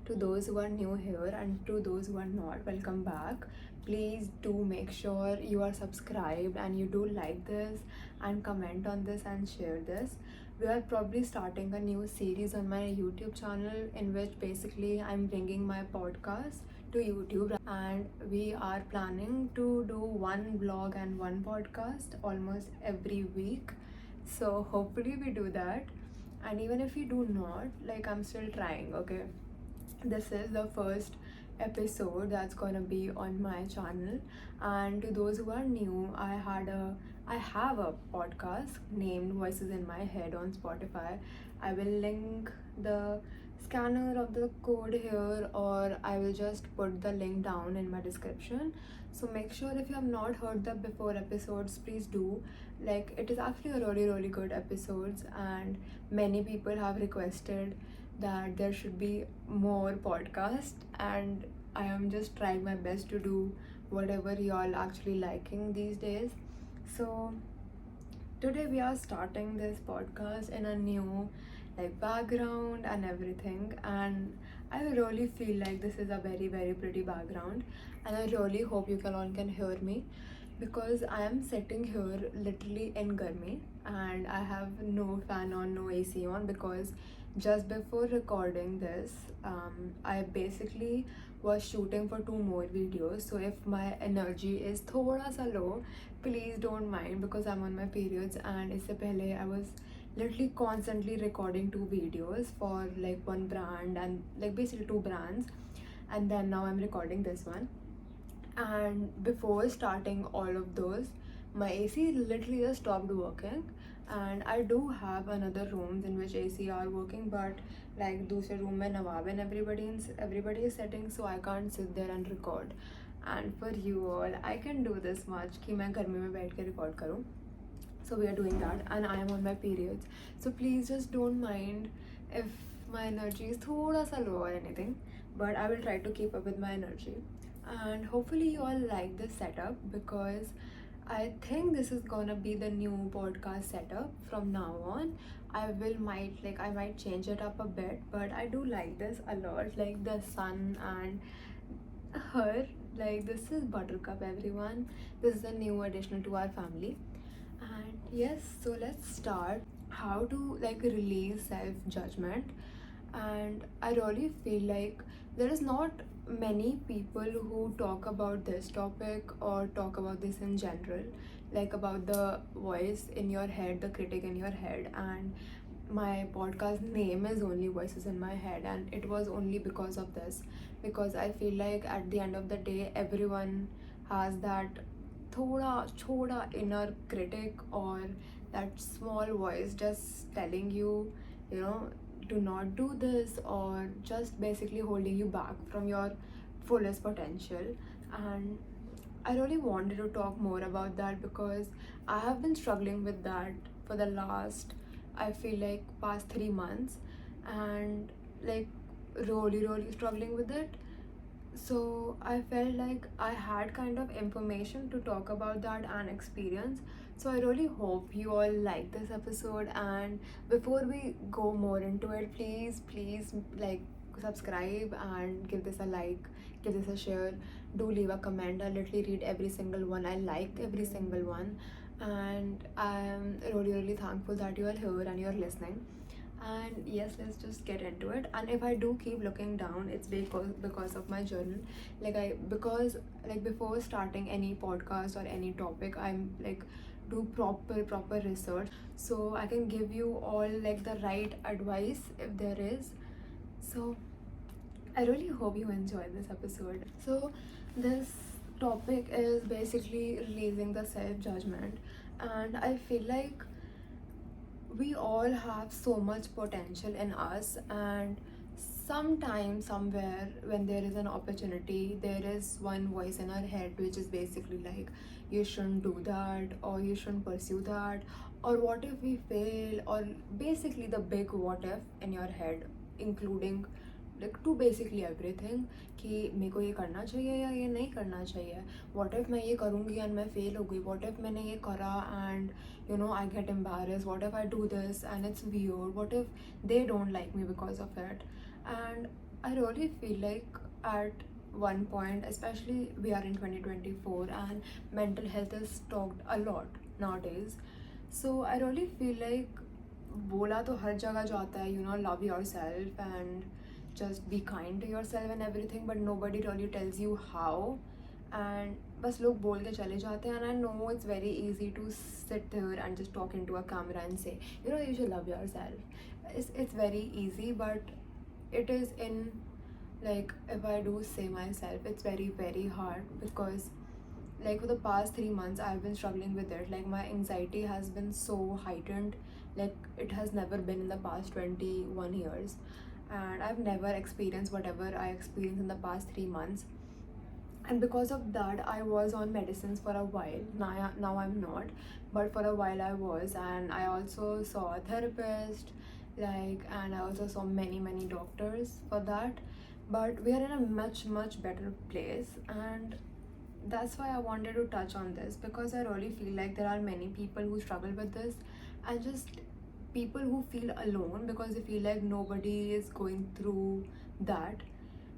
To those who are new here and to those who are not, welcome back. Please do make sure you are subscribed and you do like this and comment on this and share this. We are probably starting a new series on my YouTube channel in which basically I'm bringing my podcast to YouTube, and we are planning to do one vlog and one podcast almost every week. So hopefully we do that. And even if we do not, like, I'm still trying, okay? This is the first episode that's gonna be on my channel. And to those who are new, I have a podcast named Voices in My Head on Spotify. I will link the scanner of the code here, or I will just put the link down in my description. So make sure, if you have not heard the before episodes, please do. Like, it is actually a really good episodes, and many people have requested that there should be more podcast, and I am just trying my best to do whatever y'all actually liking these days. So today we are starting this podcast in a new like background and everything, and I really feel like this is a very pretty background, and I really hope you can all can hear me, because I am sitting here literally in Garmi and I have no fan on, no AC on, because just before recording this, I basically was shooting for 2 more videos. So if my energy is thoda sa low, please don't mind, because I'm on my periods, and isse pehle I was literally constantly recording 2 videos for like one brand and like basically 2 brands, and then now I'm recording this one. And before starting all of those, my AC literally just stopped working, and I do have another rooms in which AC are working, but like दूसरे room में Nawab and everybody is sitting, so I can't sit there and record. And for you all, I can do this much कि मैं घर में बैठ के record करूँ. So we are doing that, and I am on my periods, so please just don't mind if my energy is thoda sa low or anything, but I will try to keep up with my energy. And hopefully you all like this setup, because I think this is gonna be the new podcast setup from now on. I might change it up a bit, but I do like this a lot, like the sun and her. Like, this is Buttercup, everyone. This is a new addition to our family. And yes, so let's start. How to like release self-judgment. And I really feel like there is not many people who talk about this topic or talk about this in general, like about the voice in your head, the critic in your head. And my podcast name is only Voices in My Head, and it was only because of this, because I feel like at the end of the day everyone has that thoda choda inner critic, or that small voice just telling you, you know, to not do this, or just basically holding you back from your fullest potential. And I really wanted to talk more about that, because I have been struggling with that for the last, I feel like, past 3 months, and like really struggling with it. So I felt like I had kind of information to talk about that and experience. So I really hope you all like this episode. And before we go more into it, please like subscribe and give this a like, give this a share, do leave a comment. I literally read every single one, I like every single one, and I am really thankful that you are here and you're listening. And yes, let's just get into it. And if I do keep looking down, it's because of my journal. Because like before starting any podcast or any topic, I'm like do proper research, so I can give you all like the right advice if there is. So I really hope you enjoy this episode. So this topic is basically releasing the self-judgment, and I feel like we all have so much potential in us, and sometimes somewhere when there is an opportunity, there is one voice in our head which is basically like, you shouldn't do that, or you shouldn't pursue that, or what if we fail, or basically the big what if in your head, including like to basically everything, कि मेरे को ये करना चाहिए या ये नहीं करना चाहिए. What if मैं ये करूँगी and मैं fail हो गई? What if मैंने ये करा and you know I get embarrassed? What if I do this and it's weird? What if they don't like me because of it? And I really feel like at one point, especially we are in 2024 and mental health is talked a lot nowadays. So I really feel like बोला तो हर जगह जाता है, love yourself and just be kind to yourself and everything, but nobody really tells you how. And बस लोग बोल के चले जाते हैं, and I know it's very easy to sit there and just talk into a camera and say, you should love yourself. It's very easy, but it is in, like, if I do say myself, it's very very hard because, like, for the past 3 months I've been struggling with it. Like, my anxiety has been so heightened, like it has never been in the past 21 years, and I've never experienced whatever I experienced in the past 3 months. And because of that I was on medicines for a while. Now I'm not, but for a while I was, and I also saw a therapist, like, and I also saw many doctors for that. But we are in a much better place, and that's why I wanted to touch on this, because I really feel like there are many people who struggle with this, and just people who feel alone because they feel like nobody is going through that.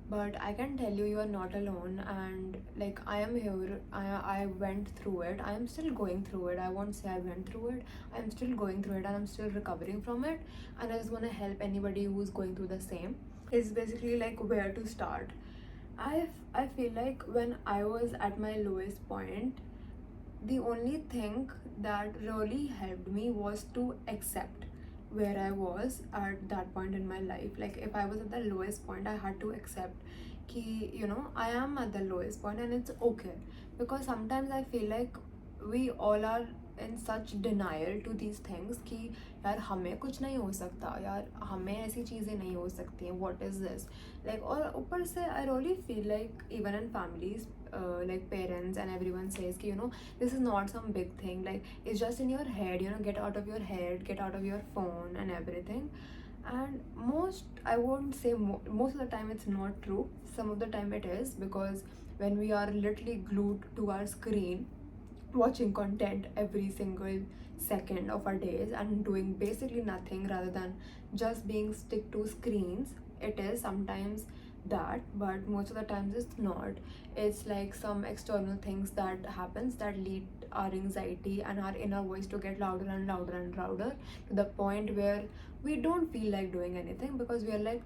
But I can tell you, you are not alone, and like, I am here. I went through it. I am still going through it. I won't say I went through it. I'm still going through it, and I'm still recovering from it. And I just want to help anybody who's going through the same. It's basically like where to start. I feel like when I was at my lowest point, the only thing that really helped me was to accept where I was at that point in my life. Like, if I was at the lowest point, I had to accept ki, I am at the lowest point and it's okay. Because sometimes I feel like we all are in such denial to these things कि यार हमें कुछ नहीं हो सकता, यार हमें ऐसी चीज़ें नहीं हो सकती हैं, what is this, like, और ऊपर से I really feel like even in families, like parents and everyone says कि this is not some big thing, like it's just in your head, get out of your head, get out of your phone and everything. And I won't say most of the time it's not true. Some of the time it is, because when we are literally glued to our screen watching content every single second of our days and doing basically nothing rather than just being stick to screens, it is sometimes that. But most of the times it's not. It's like some external things that happens that lead our anxiety and our inner voice to get louder and louder and louder, to the point where we don't feel like doing anything, because we are like,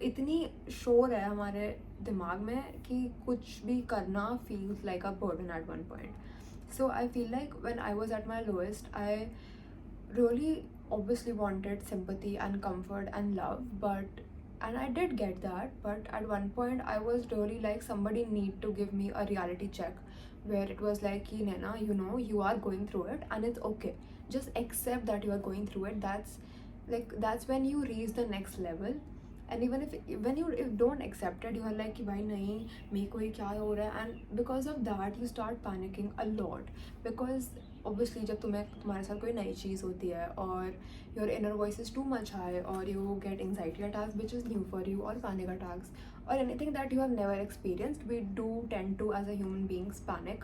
इतनी शोर है हमारे दिमाग में कि कुछ भी करना feels like a burden at one point. So I feel like when I was at my lowest, I really obviously wanted sympathy and comfort and love, and I did get that. But at one point I was really like, somebody need to give me a reality check, where it was like, Naina, you are going through it and it's okay, just accept that you are going through it. That's when you reach the next level. And even if don't accept it, you are like कि भाई नहीं मेरे को ही क्या हो रहा है, and because of that you start panicking a lot. Because obviously जब तुम्हारे साथ कोई नई चीज़ होती है और your inner voice is too much high, or you get anxiety attacks which is new for you, or panic attacks, or anything that you have never experienced, we do tend to as a human beings panic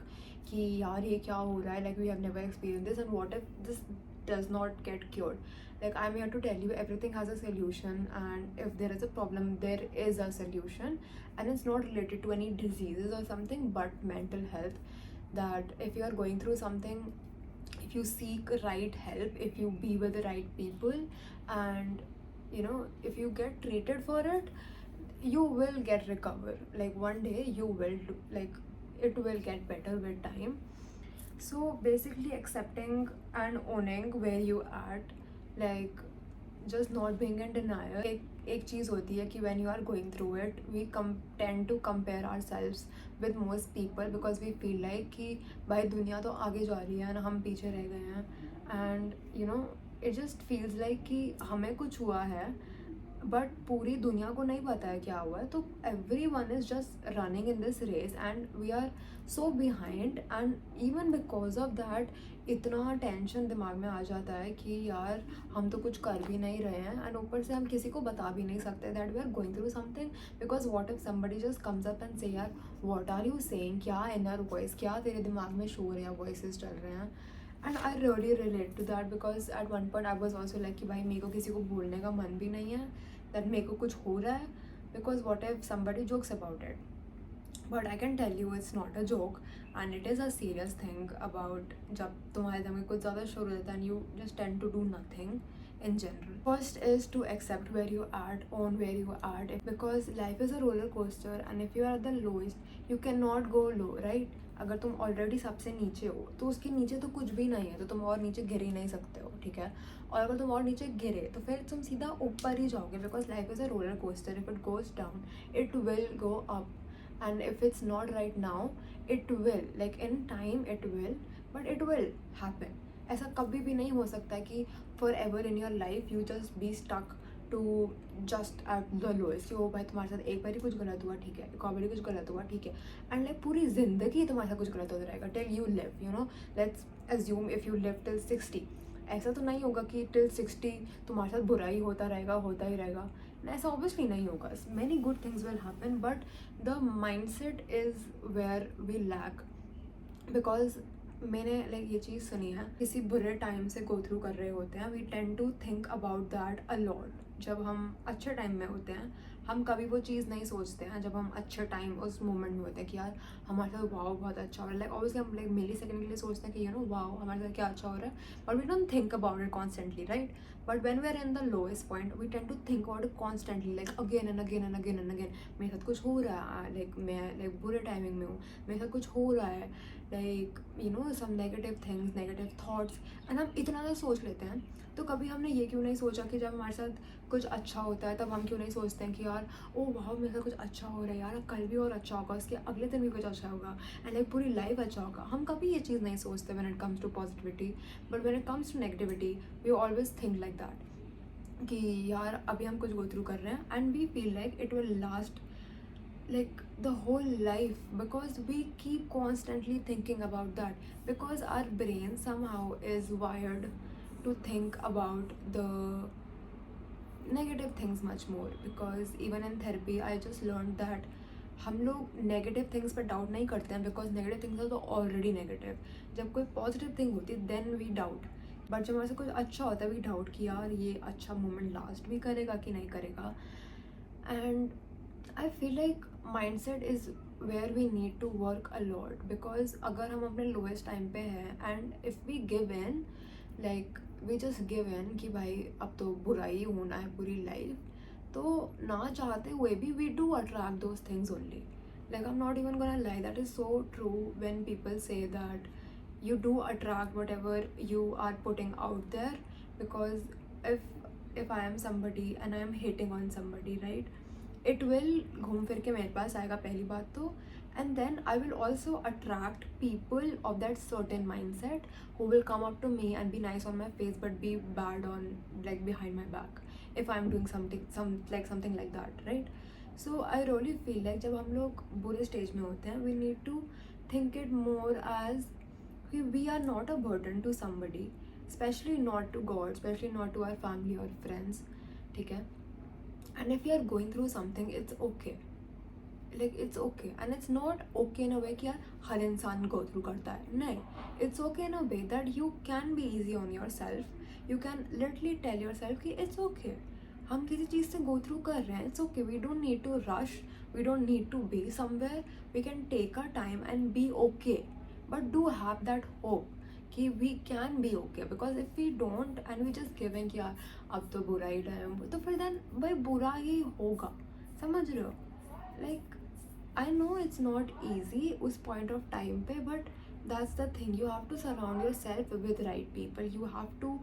कि यार ये क्या हो रहा है, like we have never experienced this, and what if this does not get cured. Like, I'm here to tell you everything has a solution, and if there is a problem, there is a solution, and it's not related to any diseases or something, but mental health. That if you are going through something, if you seek right help, if you be with the right people, and if you get treated for it, you will get recover. Like, one day you will do, like, it will get better with time. So basically accepting and owning where you at, like just not being in denial. एक चीज़ होती है कि when you are going through it, we tend to compare ourselves with most people, because we feel like कि भाई दुनिया तो आगे जा रही है ना, हम पीछे रह गए हैं, and it just feels like कि हमें कुछ हुआ है बट पूरी दुनिया को नहीं पता है क्या हुआ है. तो everyone is just running in this race and we are so behind, and even because of that इतना टेंशन दिमाग में आ जाता है कि यार हम तो कुछ कर भी नहीं रहे हैं, एंड ऊपर से हम किसी को बता भी नहीं सकते that we are going through something, because what if somebody just comes up and say यार व्हाट आर यू सेइंग, क्या इनर वॉइस, क्या तेरे दिमाग में शोर या वॉइसेस चल रहे हैं. And I really relate to that, because at one point I was also like कि भाई मेरे को किसी को बोलने का मन भी नहीं है दैट मेरे को कुछ हो रहा है, because what if somebody jokes about it? But I can tell you it's not a joke and it is a serious thing about जब तुम्हारे दिमाग में कुछ ज़्यादा शोर हो जाता है and you just tend to do nothing in general. First is to accept where you at, own where you at, because life is a roller coaster and if you are at the lowest you cannot go low, right? अगर तुम already सबसे नीचे हो तो उसके नीचे तो कुछ भी नहीं है, तो तुम और नीचे गिर ही नहीं सकते हो, ठीक है? और अगर तुम और नीचे गिरे तो फिर तुम सीधा ऊपर ही जाओगे, because life is a roller coaster. If it goes down it will go up, and if it's not right now it will, like in time it will, but it will happen. ऐसा कभी भी नहीं हो सकता कि forever in your life you just be stuck to just at the lowest. ओ भाई तुम्हारे साथ एक बार ही कुछ गलत हुआ, ठीक है, एक और बार कुछ गलत हुआ, ठीक है, एंड लाइक पूरी जिंदगी तुम्हारे साथ कुछ गलत होता रहेगा till you live, you know. Let's assume if you live till 60, ऐसा तो नहीं होगा कि till 60 तुम्हारे साथ बुरा ही होता रहेगा. ऐसा ऑब्वियसली नहीं होगा. Many good things will happen, but the mindset is where we lack. Because मैंने लाइक ये चीज़ सुनी है, किसी बुरे टाइम से गो थ्रू कर रहे होते हैं, we tend to think about that a lot. जब हम अच्छे टाइम में होते हैं हम कभी वो चीज़ नहीं सोचते हैं. जब हम अच्छे टाइम उस मोमेंट में होते हैं कि यार हमारे साथ वाओ बहुत अच्छा हो रहा है, लाइक ऑब्वियसली हम लाइक मिली सेकंड के लिए सोचते हैं कि यू नो वाओ हमारे साथ क्या अच्छा हो रहा है, but we don't think about it constantly, right? But when we are in the lowest point we tend to think about it constantly, like again and again and again and again. मेरे साथ कुछ हो रहा है, like मैं like बुरे timing में हूँ, मेरे साथ कुछ हो रहा है, like you know some negative things, negative thoughts, and हम इतना ज़्यादा सोच लेते हैं. तो कभी हमने ये क्यों नहीं सोचा कि जब हमारे साथ कुछ अच्छा होता है तब हम क्यों नहीं सोचते हैं कि यार ओ वाह मेरे साथ कुछ अच्छा हो रहा है यार, कल भी और अच्छा होगा, उसके अगले दिन भी कुछ अच्छा होगा, एंड लाइक पूरी लाइफ अच्छा होगा. हम कभी ये चीज़ नहीं सोचते when it comes to positivity, but when it comes to negativity we always think like that कि यार अभी हम कुछ गो थ्रू कर रहे हैं and we feel like it will last like the whole life, because we keep constantly thinking about that, because our brain somehow is wired to think about the negative things much more. Because even in therapy I just learned that हम लोग negative things पर doubt नहीं करते हैं, because negative things are तो already negative. जब कोई positive thing होती है देन वी डाउट, बट जब हमारे से कुछ अच्छा होता है वी डाउट कि यार ये अच्छा मोमेंट लास्ट भी करेगा कि नहीं करेगा. And I feel like mindset is where we need to work a lot, because अगर हम अपने lowest time पे हैं and if we give in, like we just give in कि भाई अब तो बुरा ही होना है पूरी life, तो ना चाहते हुए भी we do attract those things only. Like I'm not even gonna lie, that is so true when people say that you do attract whatever you are putting out there. Because if I am somebody and I am hating on somebody, right, it will घूम फिर के मेरे पास आएगा पहली बात तो, and then I will also attract people of that certain mindset who will come up to me and be nice on my face but be bad on like behind my back if I'm doing something like that, right? So I really feel like जब हम लोग बुरे stage में होते हैं we need to think it more as we are not a burden to somebody, especially not to God, especially not to our family or friends, ठीक है? And if you are going through something it's okay, like it's okay, and it's not okay in a way कि यार हर इंसान go through करता है, नहीं, it's okay in a way that you can be easy on yourself. You can literally tell yourself कि it's okay, हम किसी चीज़ से go through कर रहे हैं, it's okay, we don't need to rush, we don't need to be somewhere, we can take our time and be okay, but do have that hope कि we can be okay. Because if we don't and we just giving कि यार अब तो बुरा ही time, तो फिर then भाई बुरा ही होगा, समझ रहे हो? Like I know it's not easy उस पॉइंट ऑफ टाइम पे, but that's the thing, you have to surround yourself with right people, you have to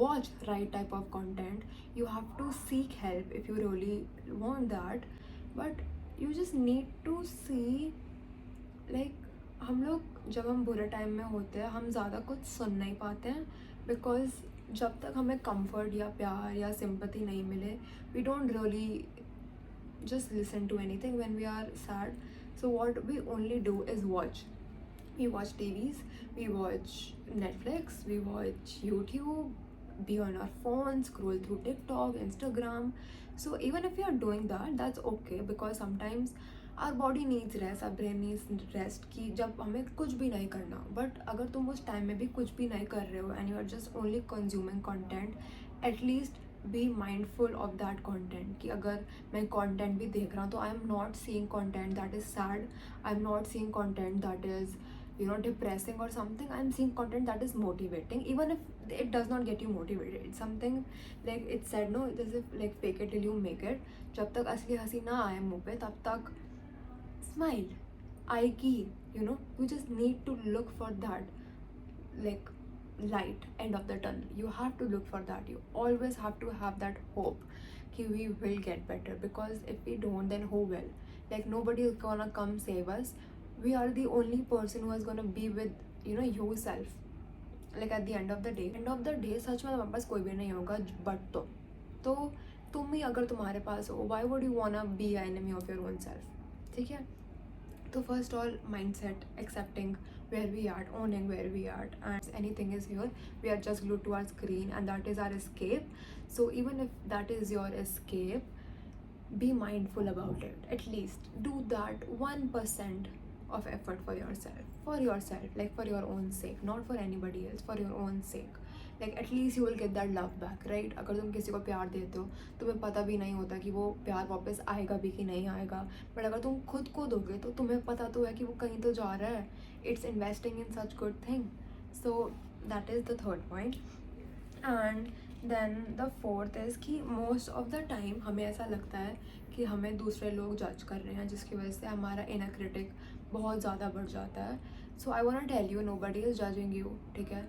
watch right type of content, you have to seek help if you really want that, but you just need to see like हम लोग जब हम बुरे time में होते हैं हम ज़्यादा कुछ सुन नहीं पाते हैं, बिकॉज जब तक हमें कंफर्ट या प्यार या सिंपैथी नहीं मिले we don't really just listen to anything when we are sad. So what we only do is watch. We watch TVs, we watch Netflix, we watch YouTube, be on our phones, scroll through TikTok, Instagram. So even if you are doing that, that's okay, because sometimes our body needs rest, our brain needs rest कि जब हमें कुछ भी नहीं करना. But अगर तुम उस टाइम में भी कुछ भी नहीं कर रहे हो and you are just only consuming content, at least be mindful of that content कि अगर मैं कॉन्टेंट भी देख रहा हूँ तो I am not seeing content that is sad, I am not seeing content that is depressing or something. I'm seeing content that is motivating, even if it does not get you motivated. It's something like it said, no, it is if like fake it till you make it. जब तक असली हंसी ना आए मुँह पे तब तक smile आएगी. You just need to look for that like light end of the tunnel. You have to look for that. You always have to have that hope कि we will get better, because if we don't, then who will? Like nobody is gonna come save us. We are the only person who is gonna be with yourself. Like at the end of the day सच में तुम्हारे पास कोई भी नहीं होगा but तो तुम ही अगर तुम्हारे पास हो, why would you wanna be an enemy of your own self? ठीक है. So first all, mindset, accepting where we are, owning where we are, and anything is here, we are just glued to our screen and that is our escape. So even if that is your escape, be mindful about it. At least do that 1% of effort for yourself, like for your own sake, not for anybody else, for your own sake. Like at least you will get that love back, right? अगर तुम किसी को प्यार देते हो तुम्हें पता भी नहीं होता कि वो प्यार वापस आएगा भी कि नहीं आएगा, बट अगर तुम खुद को दोगे तो तुम्हें पता तो है कि वो कहीं तो जा रहा है. It's investing in such good thing. So that is the third point. And then the fourth is कि most of the time हमें ऐसा लगता है कि हमें दूसरे लोग जज कर रहे हैं, जिसकी वजह से हमारा inner critic बहुत ज़्यादा बढ़ जाता है. So I wanna tell you, nobody is judging you, ठीक है.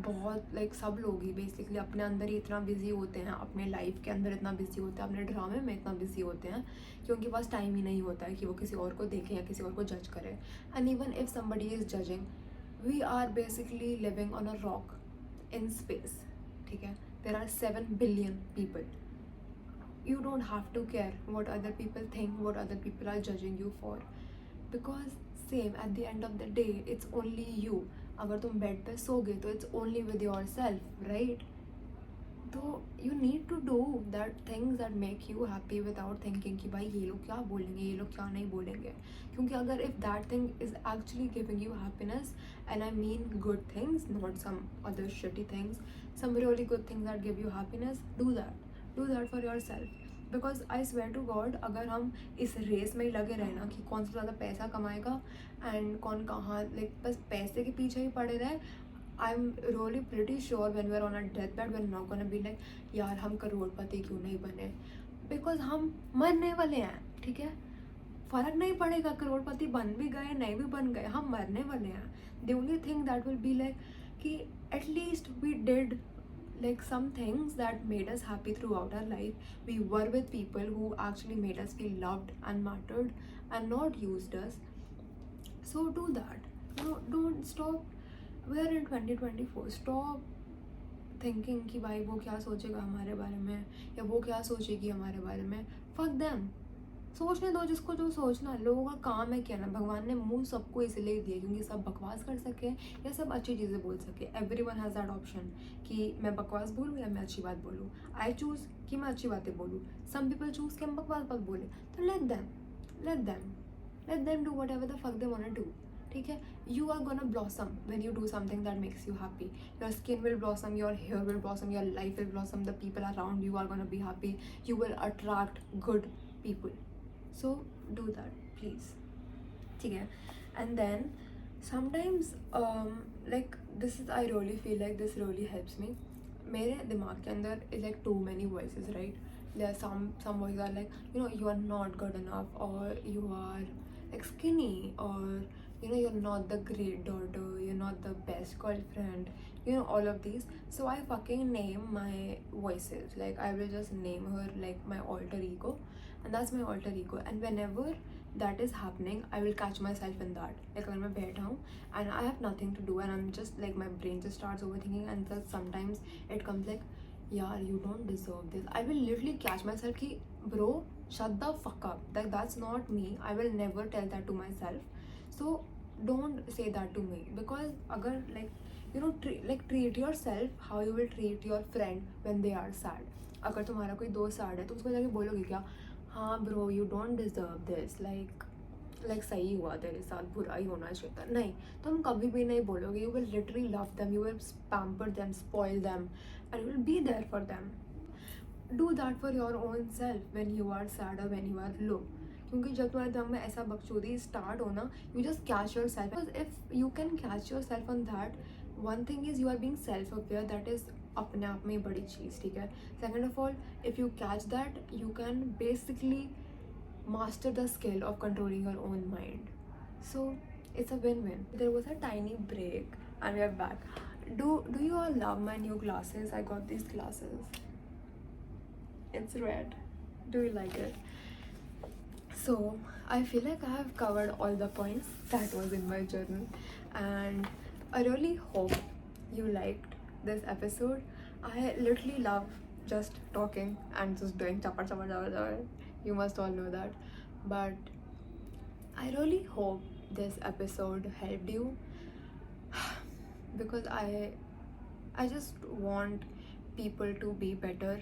बहुत सब लोग ही बेसिकली अपने अंदर ही इतना बिजी होते हैं, अपने लाइफ के अंदर इतना बिजी होते हैं, अपने ड्रामे में इतना बिजी होते हैं कि उनके पास टाइम ही नहीं होता है कि वो किसी और को देखें या किसी और को जज करें. And even if somebody is judging, we are basically living on a rock in space, ठीक है. There are 7 billion people. You don't have to care what other people think, what other people are judging you for, because same at the end of the day it's only you. अगर तुम bed पे सोगे तो it's only with yourself, right? तो you need to do that things that make you happy without thinking कि भाई ये लोग क्या बोलेंगे, ये लोग क्या नहीं बोलेंगे. क्योंकि अगर if that thing is actually giving you happiness, and I mean good things, not some other shitty things, some really good things that give you happiness, do that for yourself. Because I swear to God, अगर हम इस race में ही लगे रहे ना कि कौन सा ज़्यादा पैसा कमाएगा एंड कौन कहाँ, बस पैसे के पीछे ही पड़े रहे, I am really pretty sure when we are on a death bed, we are not gonna be like यार हम करोड़पति क्यों नहीं बने, बिकॉज हम मरने वाले हैं, ठीक है. फ़र्क नहीं पड़ेगा करोड़पति बन भी गए नहीं भी बन गए, हम मरने वाले हैं. The only thing that will be like कि at least we did like some things that made us happy throughout our life. We were with people who actually made us feel loved and mattered and not used us. So do that. Don't stop. We are in 2024. Stop thinking कि भाई वो क्या सोचेगा हमारे बारे में या वो क्या सोचेगी हमारे बारे में. Fuck them. सोचने दो जिसको जो सोचना है. लोगों का काम है क्या ना, भगवान ने मुंह सबको इसलिए दिया क्योंकि सब बकवास कर सके या सब अच्छी चीज़ें बोल सके. एवरीवन हैज़ दैट ऑप्शन कि मैं बकवास बोलूँ या मैं अच्छी बात बोलूँ. आई चूज़ कि मैं अच्छी बातें बोलूँ. सम पीपल चूज़ कि हम बकवास बात बोले. तो let them do whatever the fuck they want to do, ठीक है. You are gonna blossom when you do something that makes you happy. Your skin will blossom, your hair will blossom, your life will blossom, the people around you are gonna be happy, you will attract good people. So do that, please. ठीक है. And then sometimes like this is, I really feel like this really helps me. मेरे दिमाग के अंदर is like too many voices, right? There are some voices are like, you are not good enough, or you are like skinny, or you're not the great daughter, you're not the best girlfriend, all of these. So I fucking name my voices. Like I will just name her like my alter ego, and that's my alter ego. And whenever that is happening, I will catch myself in that. Like अगर मैं बैठा हूँ and I have nothing to do and I'm just like, my brain just starts overthinking, and just sometimes it comes like, yaar, you don't deserve this. I will literally catch myself ki, bro, shut the fuck up. Like that's not me. I will never tell that to myself. So don't say that to me, because agar like treat yourself how you will treat your friend when they are sad. अगर तुम्हारा कोई दोस्त sad है तो उसको जाके बोलोगे क्या, हाँ bro you don't deserve this, like सही हुआ तेरे साथ, बुरा ही होना चाहिए था. नहीं, तुम कभी भी नहीं बोलोगे. You will literally love them, you will pamper them, spoil them, and you will be there for them. do that for your own self when you are sad or when you are low. क्योंकि जब तुम्हारे दिमाग में ऐसा बकचोदी start हो ना, you just catch yourself. Because if you can catch yourself on that, one thing is you are being self aware, that is अपने आप में ही बड़ी चीज़, ठीक है. Second of all, if you catch that, you can basically master the skill of controlling your own mind. So it's a win-win. There was a tiny break and we are back. Do you all love my new glasses? I got these glasses. It's red. Do you like it? So I feel like I have covered all the points that was in my journal, and I really hope you liked this episode. I literally love just talking and just doing chapar chapar chapar chapar. You must all know that. But I really hope this episode helped you because I just want people to be better,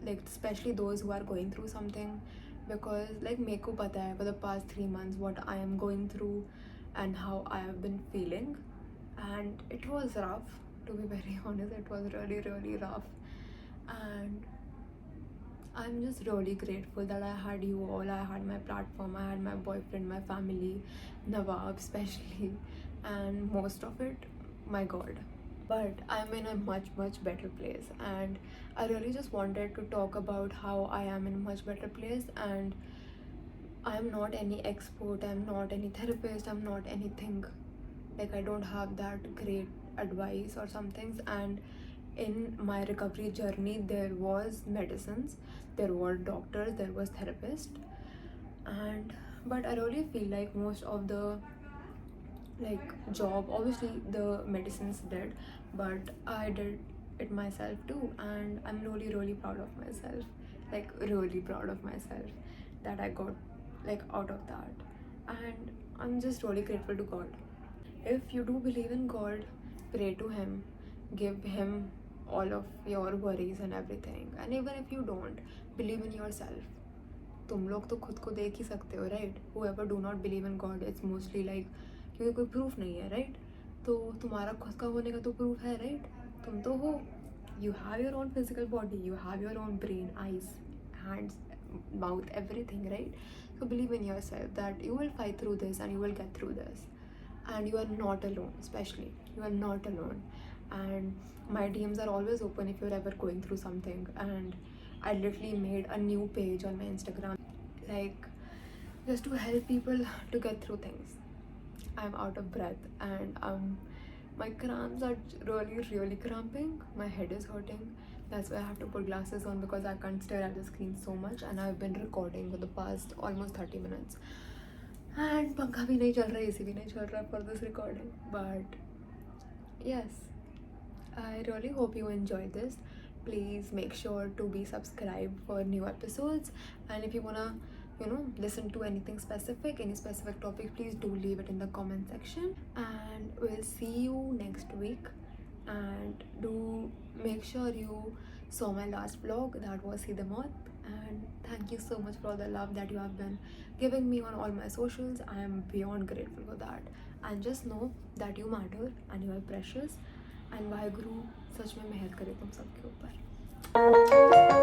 like especially those who are going through something. Because like मेरे को पता है for the past 3 months what I am going through and how I have been feeling, and it was rough, to be very honest. It was really rough, and I'm just really grateful that I had you all. I had my platform, I had my boyfriend, my family, Nawab especially, and most of it, my God. But I'm in a much better place, and I really just wanted to talk about how I am in a much better place. And I'm not any expert, I'm not any therapist, I'm not anything, like I don't have that great advice or some things. And in my recovery journey there was medicines, there were doctors, there was therapist, and but I really feel like most of the like job, obviously the medicines did, but I did it myself too. And I'm really proud of myself, like really proud of myself that I got like out of that. And I'm just really grateful to God. If you do believe in God, pray to him, give him all of your worries and everything. And even if you don't believe in yourself, तुम लोग तो खुद को देख ही सकते हो, right. whoever do not believe in God, it's mostly like क्योंकि कोई प्रूफ नहीं है, राइट. तो तुम्हारा खुद का होने का तो प्रूफ है, राइट. तुम तो हो. You have your own physical body, you have your own brain, eyes, hands, mouth, everything, right? So believe in yourself that you will fight through this and you will get through this. And you are not alone, especially. You are not alone. And my DMs are always open if you're ever going through something. And I literally made a new page on my Instagram, like just to help people to get through things. I'm out of breath, and my cramps are really cramping. My head is hurting. That's why I have to put glasses on, because I can't stare at the screen so much. And I've been recording for the past almost 30 minutes. And पंखा भी नहीं चल रहा, AC भी नहीं चल रहा for this recording. But yes, I really hope you enjoyed this. Please make sure to be subscribed for new episodes. And if you wanna, listen to anything specific, any specific topic, please do leave it in the comment section. And we'll see you next week. And do make sure you saw my last vlog, that was See the Moth. And thank you so much for all the love that you have been giving me on all my socials. I am beyond grateful for that. And just know that you matter and you are precious. And Waheguru सच में मेहर करे तुम सबके ऊपर.